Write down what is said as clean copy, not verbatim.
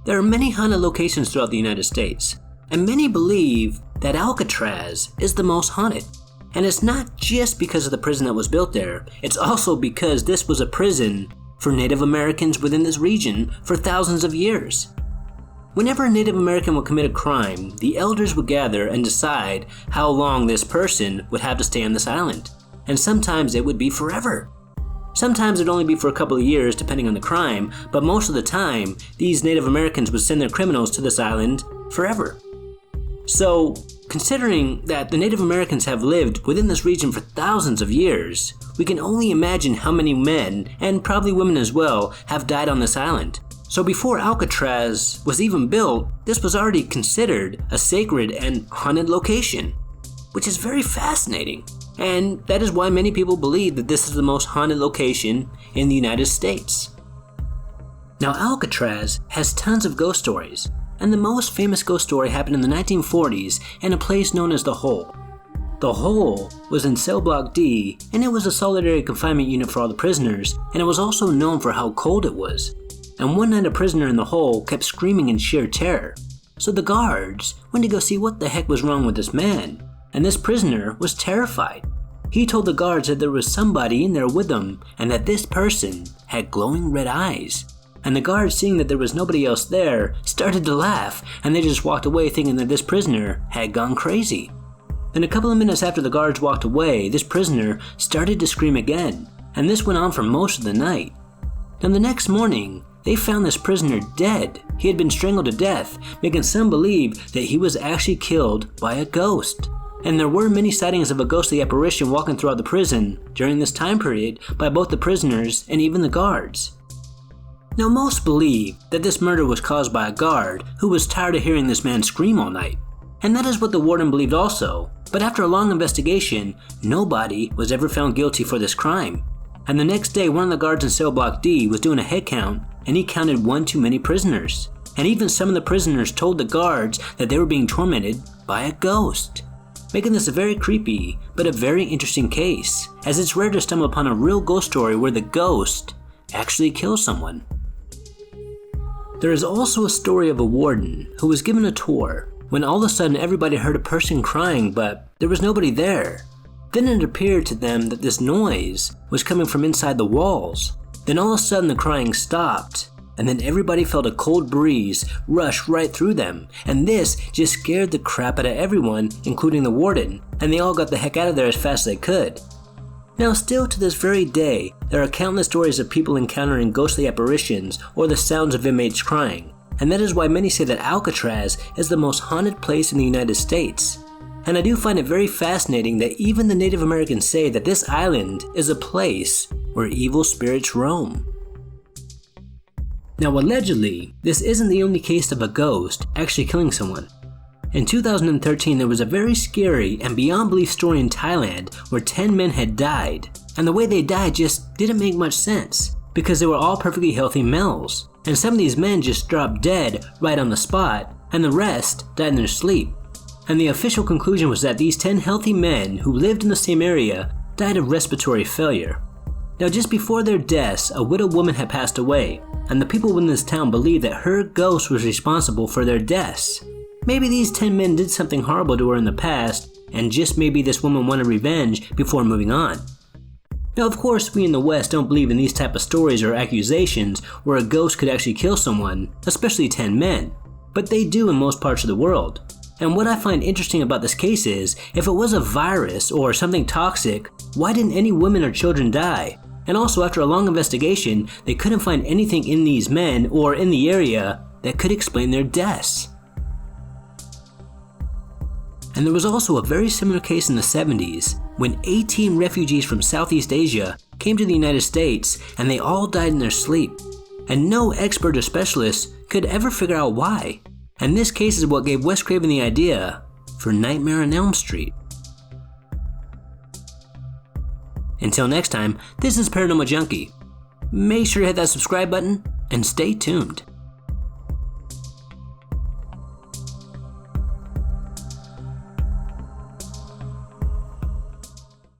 There are many haunted locations throughout the United States, and many believe that Alcatraz is the most haunted. And it's not just because of the prison that was built there, it's also because this was a prison for Native Americans within this region for thousands of years. Whenever a Native American would commit a crime, the elders would gather and decide how long this person would have to stay on this island. And sometimes it would be forever. Sometimes it'd only be for a couple of years depending on the crime, but most of the time, these Native Americans would send their criminals to this island forever. So, considering that the Native Americans have lived within this region for thousands of years, we can only imagine how many men, and probably women as well, have died on this island. So before Alcatraz was even built, this was already considered a sacred and haunted location, which is very fascinating. And that is why many people believe that this is the most haunted location in the United States. Now Alcatraz has tons of ghost stories, and the most famous ghost story happened in the 1940s in a place known as The Hole. The Hole was in Cell Block D, and it was a solitary confinement unit for all the prisoners, and it was also known for how cold it was. And one night a prisoner in the hole kept screaming in sheer terror. So the guards went to go see what the heck was wrong with this man, and this prisoner was terrified. He told the guards that there was somebody in there with him, and that this person had glowing red eyes. And the guards, seeing that there was nobody else there, started to laugh, and they just walked away thinking that this prisoner had gone crazy. Then a couple of minutes after the guards walked away, this prisoner started to scream again, and this went on for most of the night. Then the next morning, they found this prisoner dead. He had been strangled to death, making some believe that he was actually killed by a ghost. And there were many sightings of a ghostly apparition walking throughout the prison during this time period by both the prisoners and even the guards. Now most believe that this murder was caused by a guard who was tired of hearing this man scream all night. And that is what the warden believed also, but after a long investigation, nobody was ever found guilty for this crime. And the next day, one of the guards in Cell Block D was doing a head count, and he counted one too many prisoners. And even some of the prisoners told the guards that they were being tormented by a ghost, making this a very creepy, but a very interesting case, as it's rare to stumble upon a real ghost story where the ghost actually kills someone. There is also a story of a warden who was given a tour when all of a sudden everybody heard a person crying, but there was nobody there. Then it appeared to them that this noise was coming from inside the walls. Then all of a sudden the crying stopped, and then everybody felt a cold breeze rush right through them, and this just scared the crap out of everyone, including the warden, and they all got the heck out of there as fast as they could. Now still to this very day, there are countless stories of people encountering ghostly apparitions or the sounds of inmates crying, and that is why many say that Alcatraz is the most haunted place in the United States. And I do find it very fascinating that even the Native Americans say that this island is a place where evil spirits roam. Now allegedly, this isn't the only case of a ghost actually killing someone. In 2013, there was a very scary and beyond belief story in Thailand where 10 men had died, and the way they died just didn't make much sense, because they were all perfectly healthy males, and some of these men just dropped dead right on the spot, and the rest died in their sleep. And the official conclusion was that these 10 healthy men who lived in the same area died of respiratory failure. Now just before their deaths, a widowed woman had passed away, and the people in this town believed that her ghost was responsible for their deaths. Maybe these 10 men did something horrible to her in the past, and just maybe this woman wanted revenge before moving on. Now of course we in the West don't believe in these type of stories or accusations where a ghost could actually kill someone, especially 10 men, but they do in most parts of the world. And what I find interesting about this case is, if it was a virus or something toxic, why didn't any women or children die? And also after a long investigation, they couldn't find anything in these men or in the area that could explain their deaths. And there was also a very similar case in the 70s when 18 refugees from Southeast Asia came to the United States and they all died in their sleep. And no expert or specialist could ever figure out why. And this case is what gave Wes Craven the idea for Nightmare on Elm Street. Until next time, this is Paranormal Junkie. Make sure to hit that subscribe button and stay tuned.